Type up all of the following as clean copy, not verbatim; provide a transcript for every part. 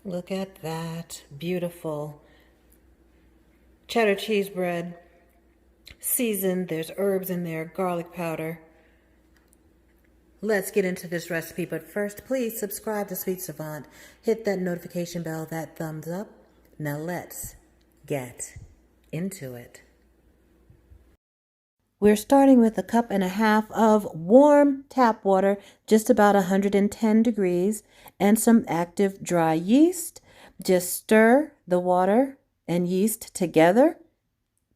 Look at that. Beautiful. Cheddar cheese bread. Seasoned. There's herbs in there, garlic powder. Let's get into this recipe, but first, please subscribe to Sweet Savant. Hit that notification bell, that thumbs up. Now let's get into it. We're starting with 1.5 cups of warm tap water, just about 110 degrees, and some active dry yeast. Just stir the water and yeast together.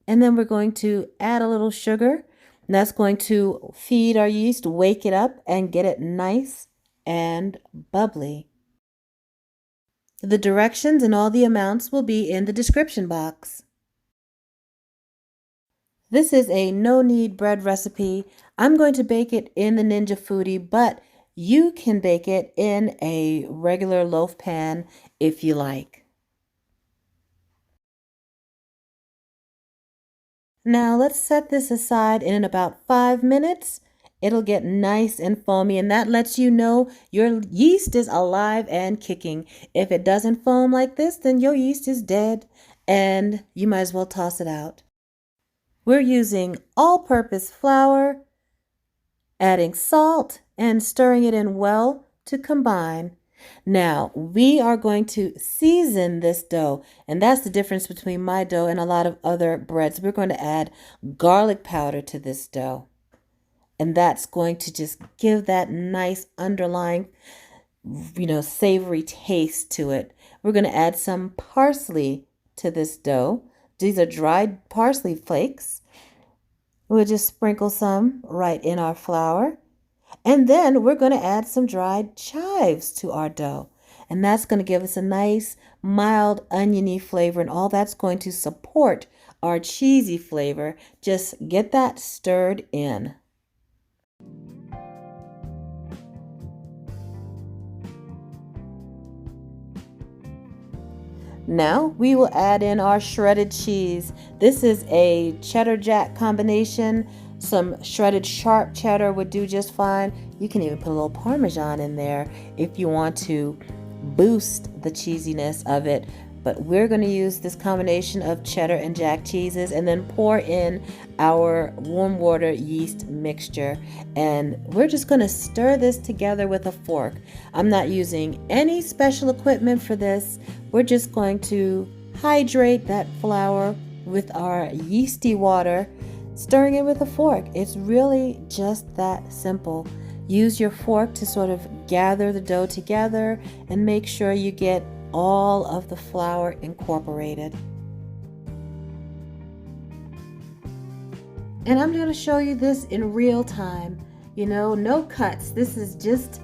And then we're going to add a little sugar. And that's going to feed our yeast, wake it up, and get it nice and bubbly. The directions and all the amounts will be in the description box. This is a no-knead bread recipe. I'm going to bake it in the Ninja Foodi, but you can bake it in a regular loaf pan if you like. Now let's set this aside, and in about 5 minutes, it'll get nice and foamy, and that lets you know your yeast is alive and kicking. If it doesn't foam like this, then your yeast is dead, and you might as well toss it out. We're using all-purpose flour, adding salt, and stirring it in well to combine. Now, we are going to season this dough, and that's the difference between my dough and a lot of other breads. We're going to add garlic powder to this dough, and that's going to just give that nice underlying, savory taste to it. We're going to add some parsley to this dough. These are dried parsley flakes. We'll just sprinkle some right in our flour. And then we're going to add some dried chives to our dough. And that's going to give us a nice, mild, oniony flavor. And all that's going to support our cheesy flavor. Just get that stirred in. Now we will add in our shredded cheese. This is a cheddar jack combination. Some shredded sharp cheddar would do just fine. You can even put a little Parmesan in there if you want to boost the cheesiness of it. But we're going to use this combination of cheddar and jack cheeses and then pour in our warm water yeast mixture. And we're just going to stir this together with a fork. I'm not using any special equipment for this. We're just going to hydrate that flour with our yeasty water, stirring it with a fork. It's really just that simple. Use your fork to sort of gather the dough together and make sure you get all of the flour incorporated. And I'm going to show you this in real time. No cuts. This is just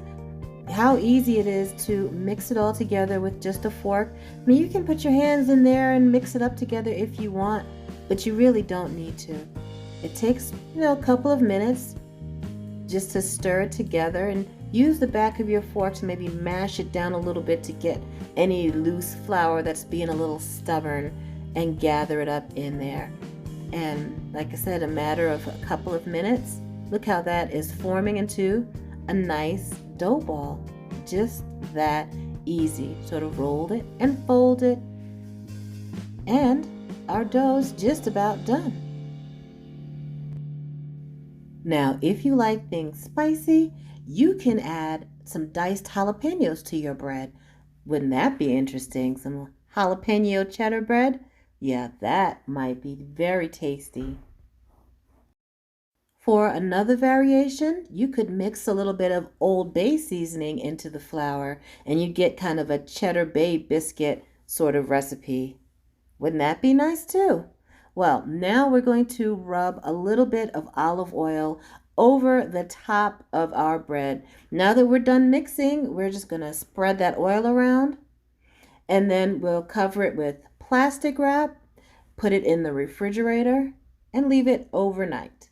how easy it is to mix it all together with just a fork. I mean, you can put your hands in there and mix it up together if you want, but you really don't need to. It takes, a couple of minutes just to stir it together, and use the back of your fork to maybe mash it down a little bit to get any loose flour that's being a little stubborn and gather it up in there. And like I said, a matter of a couple of minutes, look how that is forming into a nice dough ball. Just that easy. Sort of roll it and fold it, and our dough's just about done. Now, if you like things spicy, you can add some diced jalapenos to your bread. Wouldn't that be interesting? Some jalapeno cheddar bread? Yeah, that might be very tasty. For another variation, you could mix a little bit of Old Bay seasoning into the flour, and you get kind of a cheddar bay biscuit sort of recipe. Wouldn't that be nice too? Well, now we're going to rub a little bit of olive oil over the top of our bread. Now that we're done mixing, we're just going to spread that oil around, and then we'll cover it with plastic wrap, put it in the refrigerator, and leave it overnight.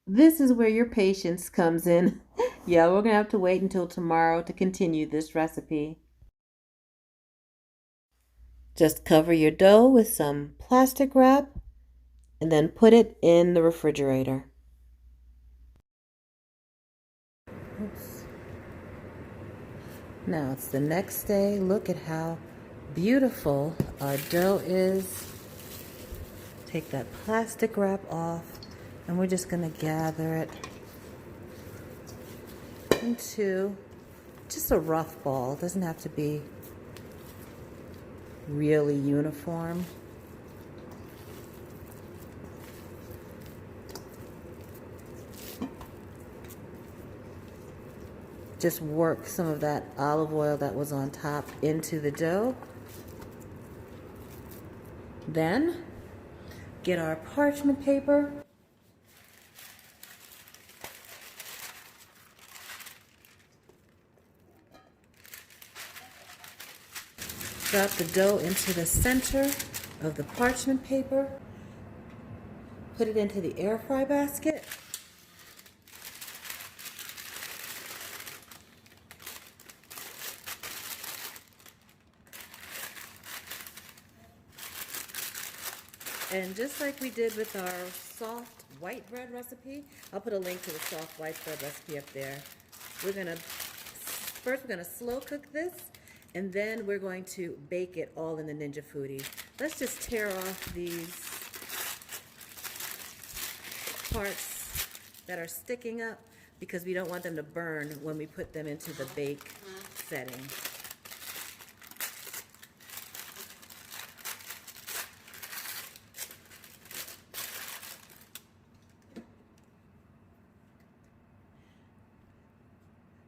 This is where your patience comes in. Yeah, we're going to have to wait until tomorrow to continue this recipe. Just cover your dough with some plastic wrap and then put it in the refrigerator. Oops. Now it's the next day. Look at how beautiful our dough is. Take that plastic wrap off, and we're just gonna gather it into just a rough ball. It doesn't have to be really uniform. Just work some of that olive oil that was on top into the dough. Then get our parchment paper. Drop the dough into the center of the parchment paper. Put it into the air fry basket. And just like we did with our soft white bread recipe, I'll put a link to the soft white bread recipe up there. First we're gonna slow cook this, and then we're going to bake it all in the Ninja Foodi. Let's just tear off these parts that are sticking up because we don't want them to burn when we put them into the bake setting.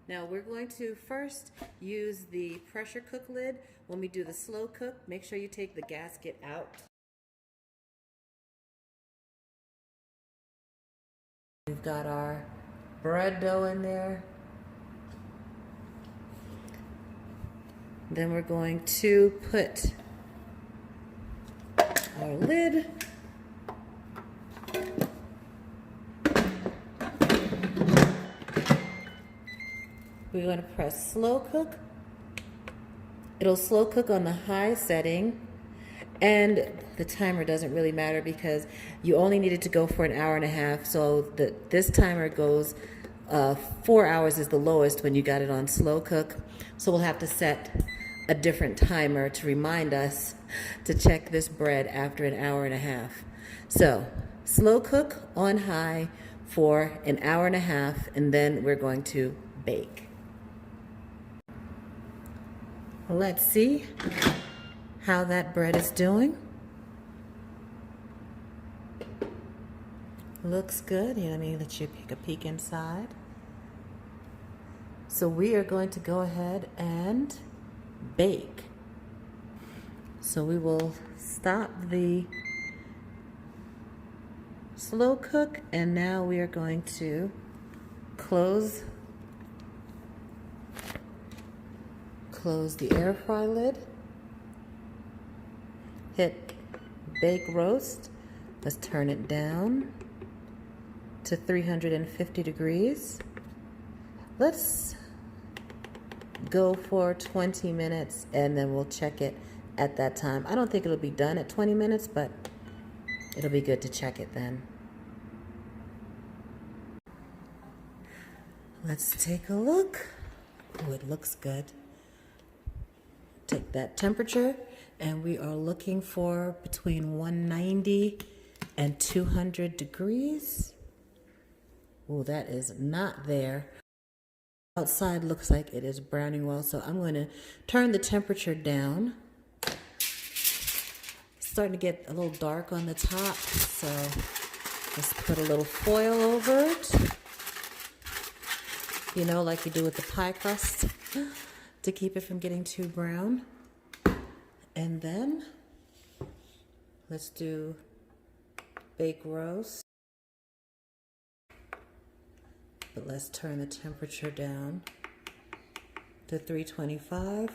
Now we're going to first use the pressure cook lid. When we do the slow cook, make sure you take the gasket out. We've got our bread dough in there. Then we're going to put our lid. We're going to press slow cook. It'll slow cook on the high setting, and the timer doesn't really matter because you only need it to go for an hour and a half. So this timer goes 4 hours is the lowest when you got it on slow cook. So we'll have to set a different timer to remind us to check this bread after an hour and a half. So slow cook on high for an hour and a half, and then we're going to bake. Let's see how that bread is doing. Looks good. Let me let you take a peek inside. So we are going to go ahead and bake. So we will stop the slow cook, and now we are going to close the air fry lid, hit bake roast. Let's turn it down to 350 degrees. Let's go for 20 minutes and then we'll check it at that time. I don't think it'll be done at 20 minutes, but it'll be good to check it then. Let's take a look. Oh, it looks good. Take that temperature, and we are looking for between 190 and 200 degrees. Oh, that is not there. Outside looks like it is browning well, so I'm going to turn the temperature down. It's starting to get a little dark on the top, so let's put a little foil over it. Like you do with the pie crust, to keep it from getting too brown. And then let's do bake roast. But let's turn the temperature down to 325.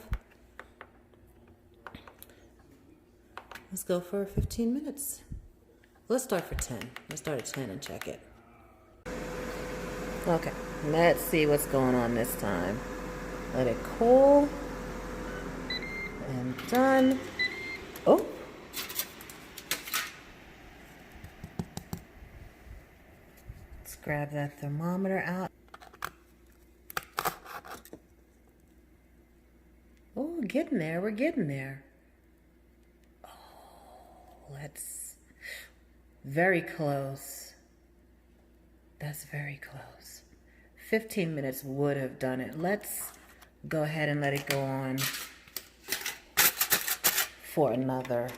Let's go for 15 minutes. Let's start for 10. Let's start at 10 and check it. Okay, let's see what's going on this time. Let it cool. And done. Oh. Let's grab that thermometer out. getting there. We're getting there. Very close. That's very close. 15 minutes would have done it. Let's go ahead and let it go on for another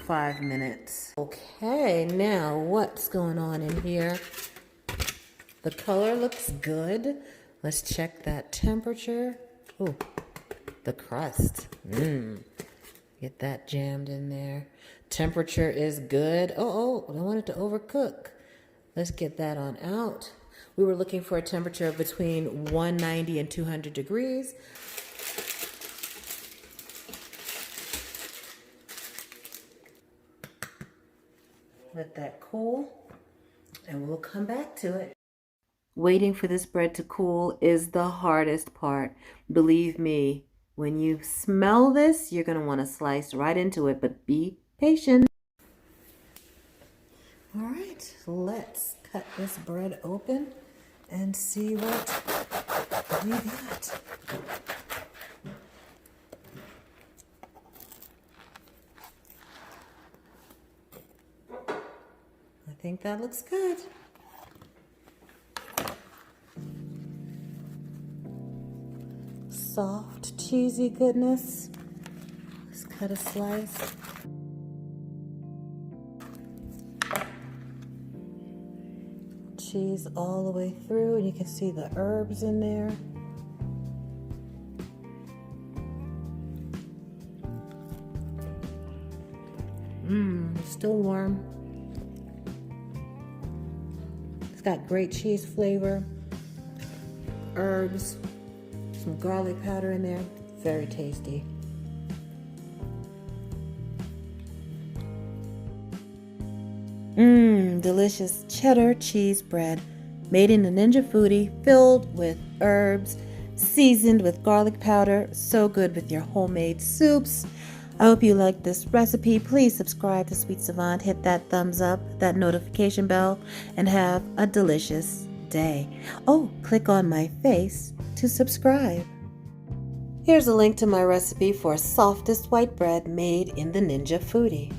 5 minutes. Okay, now what's going on in here? The color looks good. Let's check that temperature. Ooh, the crust. Get that jammed in there. Temperature is good. Oh, I don't want it to overcook. Let's get that on out. We were looking for a temperature of between 190 and 200 degrees. Let that cool, and we'll come back to it. Waiting for this bread to cool is the hardest part. Believe me, when you smell this, you're going to want to slice right into it, but be patient. All right, let's cut this bread open and see what we got. I think that looks good. Soft, cheesy goodness. Let's cut a slice. Cheese all the way through, and you can see the herbs in there. Still warm. It's got great cheese flavor, herbs, some garlic powder in there. Very tasty. Delicious cheddar cheese bread made in the Ninja Foodi, filled with herbs, seasoned with garlic powder. So good with your homemade soups. I hope you like this recipe. Please subscribe to Sweet Savant, hit that thumbs up, that notification bell, and have a delicious day. Oh, click on my face to subscribe. Here's a link to my recipe for softest white bread made in the Ninja Foodi.